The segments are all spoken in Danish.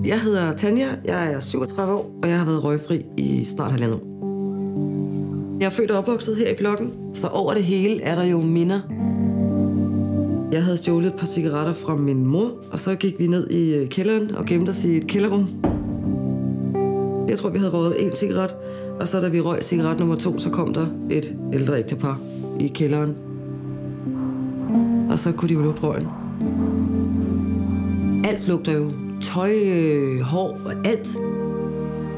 Jeg hedder Tanja, jeg er 37 år, og jeg har været røgfri i snart 1,5 år. Jeg er født og opvokset her i blokken, så over det hele er der jo minder. Jeg havde stjålet et par cigaretter fra min mor, og så gik vi ned i kælderen og gemte os i et kælderrum. Jeg tror, vi havde røget 1 cigaret, og så da vi røg cigaret nummer 2, så kom der et ældre ægtepar i kælderen. Og så kunne de jo lugte røgen. Alt lugter jo. Tøj, hår og alt.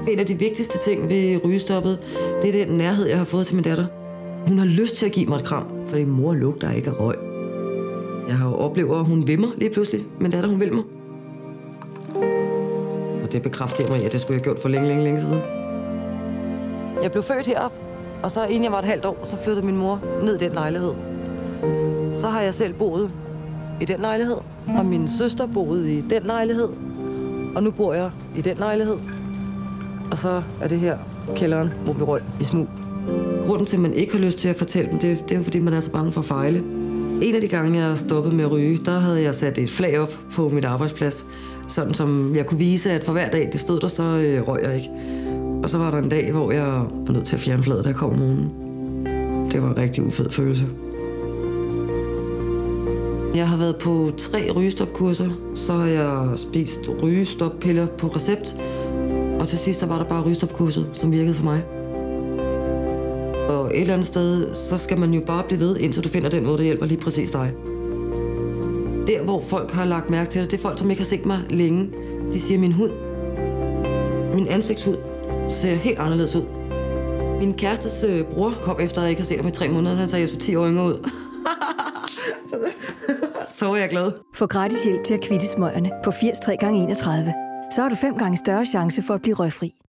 En af de vigtigste ting ved rygestoppet, det er den nærhed, jeg har fået til min datter. Hun har lyst til at give mig et kram, fordi mor lugter ikke af røg. Jeg har jo oplevet, at hun vil mig lige pludselig. Min datter, hun vil mig. Så det bekræfter mig, at det skulle jeg have gjort for længe siden. Jeg blev født herop, og så inden jeg var et halvt år, så flyttede min mor ned i den lejlighed. Så har jeg selv boet i den lejlighed, og min søster boede i den lejlighed, og nu bor jeg i den lejlighed. Og så er det her kælderen, hvor vi røg i smug. Grunden til, at man ikke har lyst til at fortælle dem, det er jo, fordi man er så bange for at fejle. En af de gange, jeg stoppede med at ryge, der havde jeg sat et flag op på mit arbejdsplads, sådan som jeg kunne vise, at for hver dag det stod der, så røg jeg ikke. Og så var der en dag, hvor jeg var nødt til at fjerne flaget, der kom om morgenen. Det var en rigtig ufed følelse. Jeg har været på 3 rygestopkurser, så har jeg spist rygestoppiller på recept, og til sidst så var der bare rygestopkurset, som virkede for mig. Og et eller andet sted, så skal man jo bare blive ved, indtil du finder den måde, der hjælper lige præcis dig. Der, hvor folk har lagt mærke til det, det er folk, som ikke har set mig længe. De siger, min hud, min ansigtshud, ser helt anderledes ud. Min kærestes bror kom efter, at jeg ikke har set ham i 3 måneder. Han sagde, at jeg så 10 år yngre ud. Så var jeg glad. Få gratis hjælp til at kvitte smøgerne på 80 3x31. Så har du 5 gange større chance for at blive røgfri.